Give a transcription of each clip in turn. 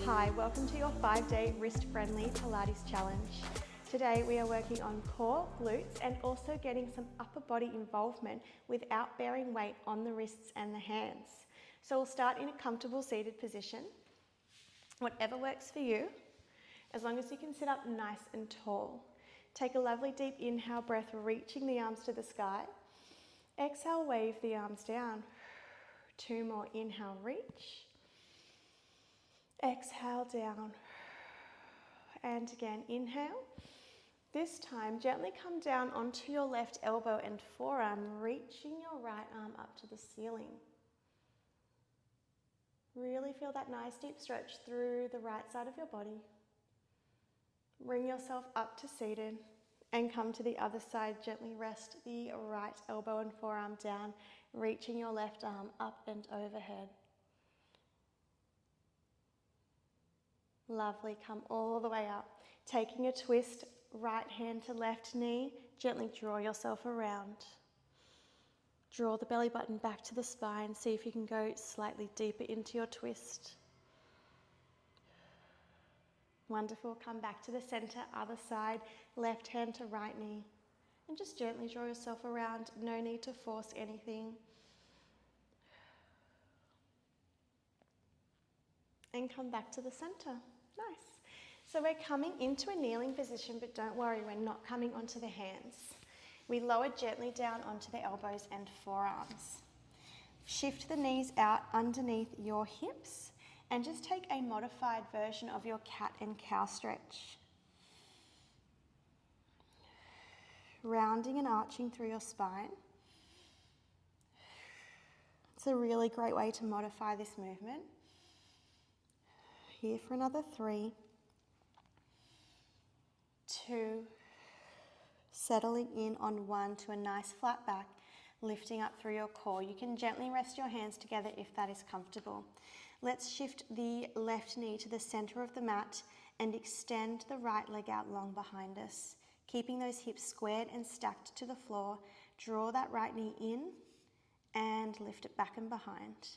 Hi, welcome to your 5-day wrist-friendly Pilates challenge. Today we are working on core, glutes, and also getting some upper body involvement without bearing weight on the wrists and the hands. So we'll start in a comfortable seated position, whatever works for you, as long as you can sit up nice and tall. Take a lovely deep inhale breath, reaching the arms to the sky. Exhale, wave the arms down. 2 more, inhale, reach. Exhale down, and again inhale. This time gently come down onto your left elbow and forearm, reaching your right arm up to the ceiling. Really feel that nice deep stretch through the right side of your body. Bring yourself up to seated and come to the other side. Gently rest the right elbow and forearm down, reaching your left arm up and overhead. Lovely, come all the way up. Taking a twist, right hand to left knee, gently draw yourself around. Draw the belly button back to the spine, see if you can go slightly deeper into your twist. Wonderful, come back to the center, other side, left hand to right knee. And just gently draw yourself around, no need to force anything. And come back to the center. Nice. So we're coming into a kneeling position, but don't worry, we're not coming onto the hands. We lower gently down onto the elbows and forearms. Shift the knees out underneath your hips and just take a modified version of your cat and cow stretch. Rounding and arching through your spine. It's a really great way to modify this movement. Here for another 3, 2, settling in on 1 to a nice flat back, lifting up through your core. You can gently rest your hands together if that is comfortable. Let's shift the left knee to the center of the mat and extend the right leg out long behind us. Keeping those hips squared and stacked to the floor, draw that right knee in and lift it back and behind.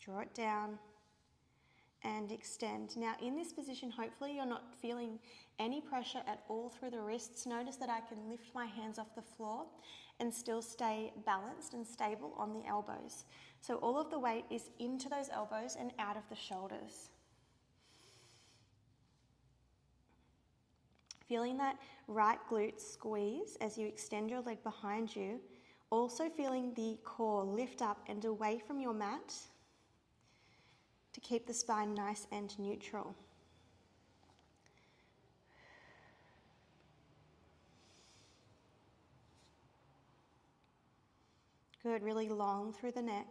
Draw it down and extend. Now in this position, hopefully you're not feeling any pressure at all through the wrists. Notice that I can lift my hands off the floor and still stay balanced and stable on the elbows. So all of the weight is into those elbows and out of the shoulders. Feeling that right glute squeeze as you extend your leg behind you. Also feeling the core lift up and away from your mat, to keep the spine nice and neutral. Good, really long through the neck.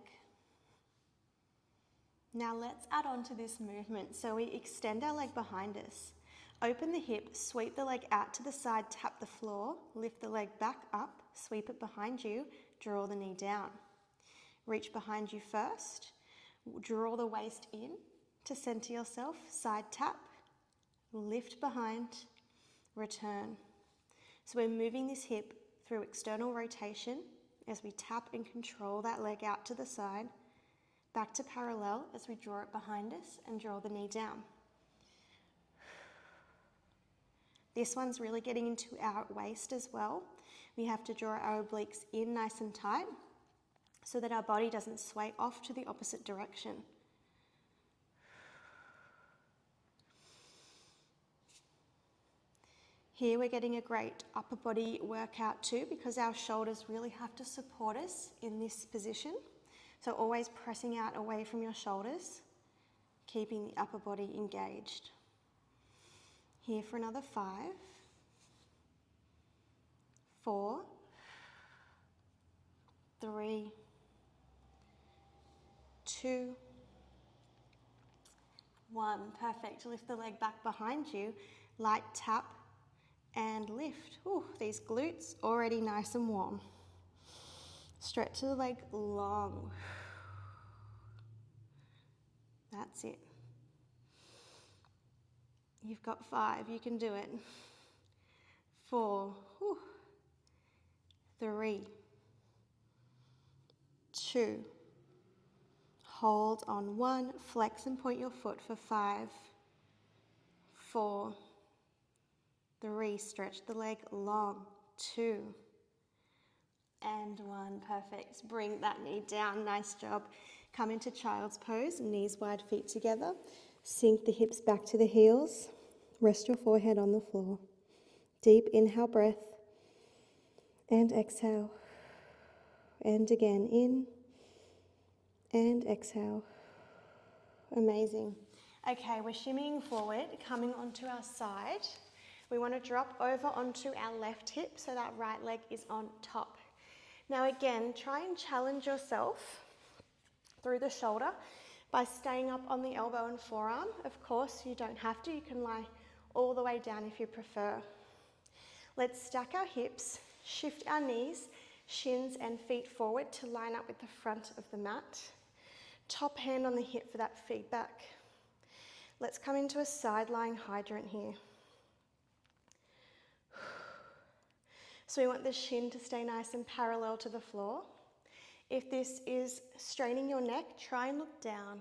Now let's add on to this movement. So we extend our leg behind us. Open the hip, sweep the leg out to the side, tap the floor, lift the leg back up, sweep it behind you, draw the knee down. Reach behind you first, draw the waist in, to center yourself, side tap, lift behind, return. So we're moving this hip through external rotation as we tap and control that leg out to the side, back to parallel as we draw it behind us and draw the knee down. This one's really getting into our waist as well. We have to draw our obliques in nice and tight so that our body doesn't sway off to the opposite direction. Here we're getting a great upper body workout too, because our shoulders really have to support us in this position. So always pressing out away from your shoulders, keeping the upper body engaged. Here for another 5, 4, 3, 2, 1. Perfect. Lift the leg back behind you, light tap, and lift. Ooh, these glutes already nice and warm. Stretch the leg long. That's it. You've got 5, you can do it. 4, 3, 2, hold on 1, flex and point your foot for 5, 4, 3, stretch the leg long, 2, and 1, perfect. Bring that knee down, nice job. Come into child's pose, knees wide, feet together. Sink the hips back to the heels. Rest your forehead on the floor. Deep inhale breath and exhale. And again, in and exhale. Amazing. Okay, we're shimmying forward, coming onto our side. We want to drop over onto our left hip so that right leg is on top. Now again, try and challenge yourself through the shoulder by staying up on the elbow and forearm. Of course, you don't have to. You can lie all the way down if you prefer. Let's stack our hips, shift our knees, shins and feet forward to line up with the front of the mat. Top hand on the hip for that feedback. Let's come into a side lying hydrant here. So we want the shin to stay nice and parallel to the floor. If this is straining your neck, try and look down.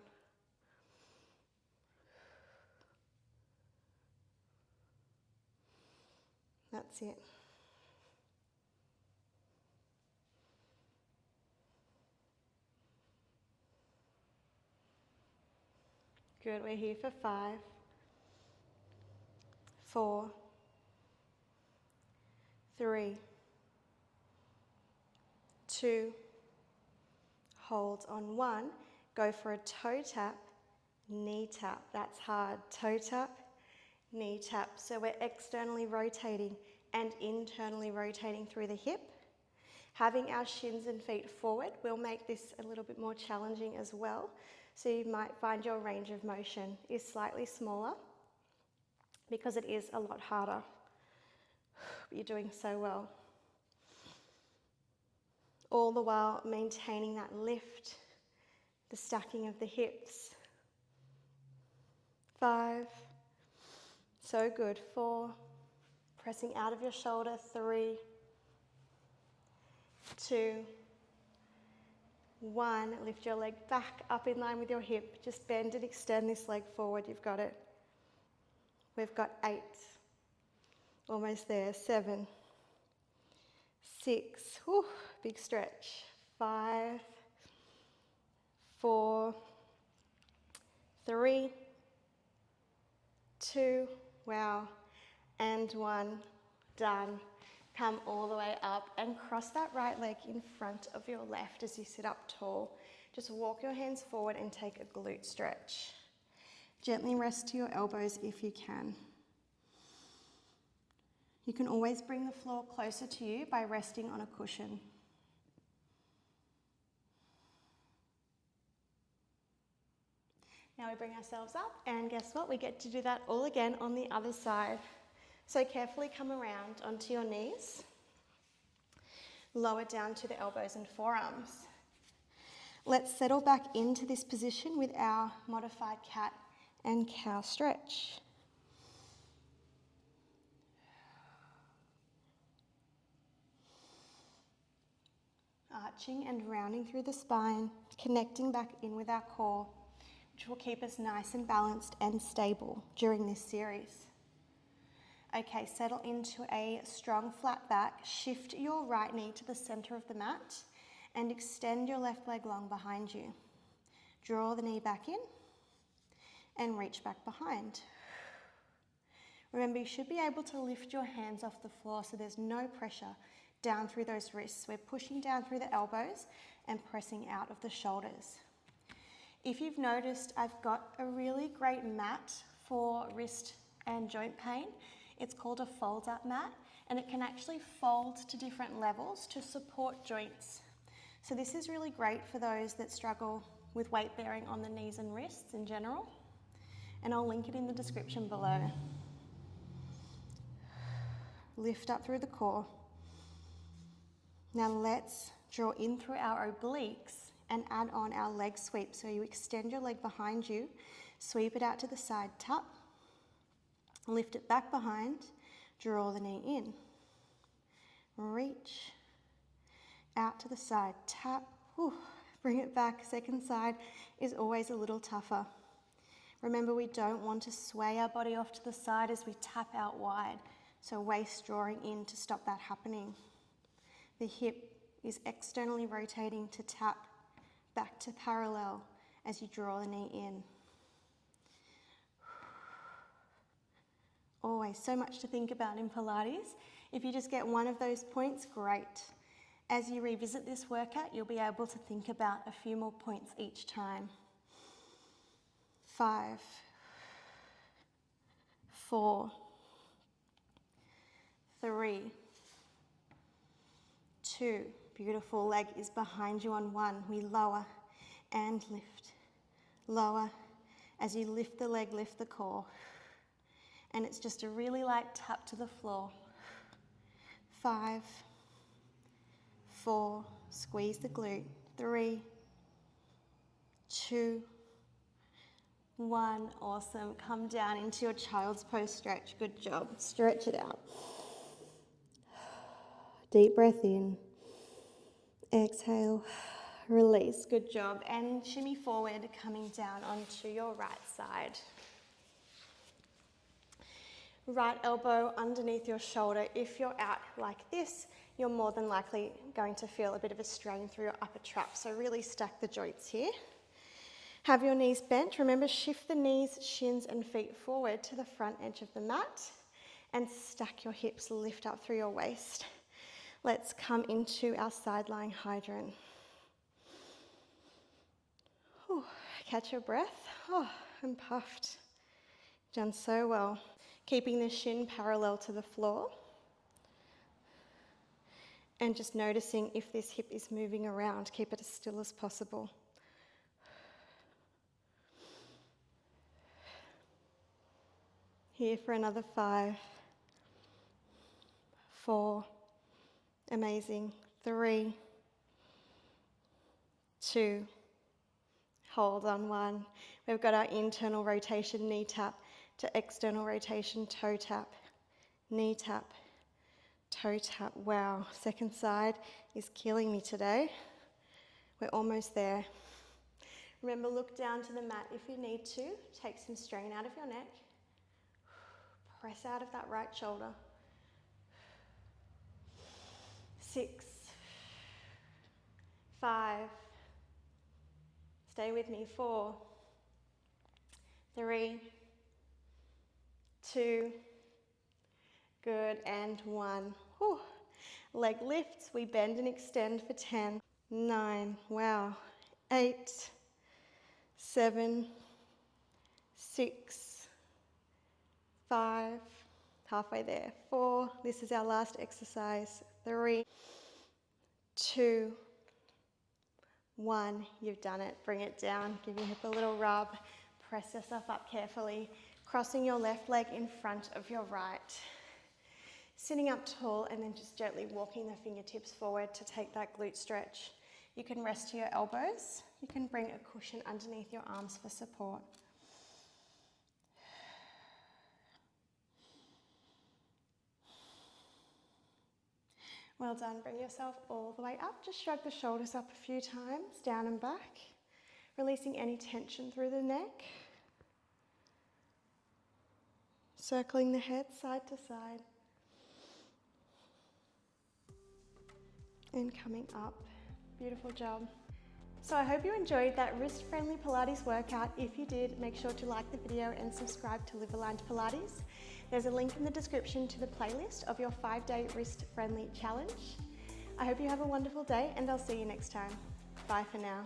That's it. Good, we're here for 5, 4, 3, 2, hold on 1, go for a toe tap, knee tap. That's hard. Toe tap, knee tap. So we're externally rotating and internally rotating through the hip. Having our shins and feet forward will make this a little bit more challenging as well. So you might find your range of motion is slightly smaller because it is a lot harder. But you're doing so well. All the while maintaining that lift, the stacking of the hips. 5, so good. 4, pressing out of your shoulder. 3, 2, 1, lift your leg back up in line with your hip. Just bend and extend this leg forward. You've got it. We've got 8, almost there. 7, 6, whew, big stretch. 5, 4, 3, 2, wow, and 1, done. Come all the way up and cross that right leg in front of your left as you sit up tall. Just walk your hands forward and take a glute stretch. Gently rest to your elbows if you can. You can always bring the floor closer to you by resting on a cushion. Now we bring ourselves up, and guess what? We get to do that all again on the other side. So carefully come around onto your knees. Lower down to the elbows and forearms. Let's settle back into this position with our modified cat and cow stretch. Arching and rounding through the spine, connecting back in with our core, which will keep us nice and balanced and stable during this series. Okay, settle into a strong flat back. Shift your right knee to the center of the mat and extend your left leg long behind you. Draw the knee back in and reach back behind. Remember, you should be able to lift your hands off the floor so there's no pressure down through those wrists. We're pushing down through the elbows and pressing out of the shoulders. If you've noticed, I've got a really great mat for wrist and joint pain. It's called a fold-up mat, and it can actually fold to different levels to support joints. So this is really great for those that struggle with weight bearing on the knees and wrists in general, and I'll link it in the description below. Lift up through the core. Now let's draw in through our obliques and add on our leg sweep. So you extend your leg behind you, sweep it out to the side, tap, lift it back behind, draw the knee in, reach, out to the side, tap, Bring it back. Second side is always a little tougher. Remember, we don't want to sway our body off to the side as we tap out wide. So waist drawing in to stop that happening. The hip is externally rotating to tap back to parallel as you draw the knee in. Always so much to think about in Pilates. If you just get one of those points, great. As you revisit this workout, you'll be able to think about a few more points each time. 5, 4, 3, 2. Beautiful. Leg is behind you on 1. We lower and lift. Lower. As you lift the leg, lift the core. And it's just a really light tap to the floor. 5, 4, squeeze the glute. 3, 2, 1. Awesome. Come down into your child's pose stretch. Good job. Stretch it out. Deep breath in. Exhale. Release. Good job. And shimmy forward, coming down onto your right side. Right elbow underneath your shoulder. If you're out like this, you're more than likely going to feel a bit of a strain through your upper trap. So really stack the joints here. Have your knees bent. Remember, shift the knees, shins and feet forward to the front edge of the mat and stack your hips, lift up through your waist. Let's come into our side lying hydrant. Whew. Catch your breath. Oh, I'm puffed. Done so well. Keeping the shin parallel to the floor. And just noticing if this hip is moving around. Keep it as still as possible. Here for another 5, 4, amazing, 3, 2, hold on 1. We've got our internal rotation, knee tap, to external rotation, toe tap, knee tap, toe tap. Wow, second side is killing me today. We're almost there. Remember, look down to the mat if you need to. Take some strain out of your neck. Press out of that right shoulder. 6, 5, stay with me, 4, 3, 2, good, and 1. Whew. Leg lifts, we bend and extend for 10, 9, wow, 8, 7, 6, 5, halfway there, 4, this is our last exercise, 3, 2, 1, you've done it. Bring it down, give your hip a little rub, press yourself up carefully, crossing your left leg in front of your right. Sitting up tall and then just gently walking the fingertips forward to take that glute stretch. You can rest to your elbows. You can bring a cushion underneath your arms for support. Well done. Bring yourself all the way up. Just shrug the shoulders up a few times, down and back, releasing any tension through the neck. Circling the head side to side. And coming up. Beautiful job. So I hope you enjoyed that wrist-friendly Pilates workout. If you did, make sure to like the video and subscribe to Live Aligned Pilates. There's a link in the description to the playlist of your 5-day wrist-friendly challenge. I hope you have a wonderful day and I'll see you next time. Bye for now.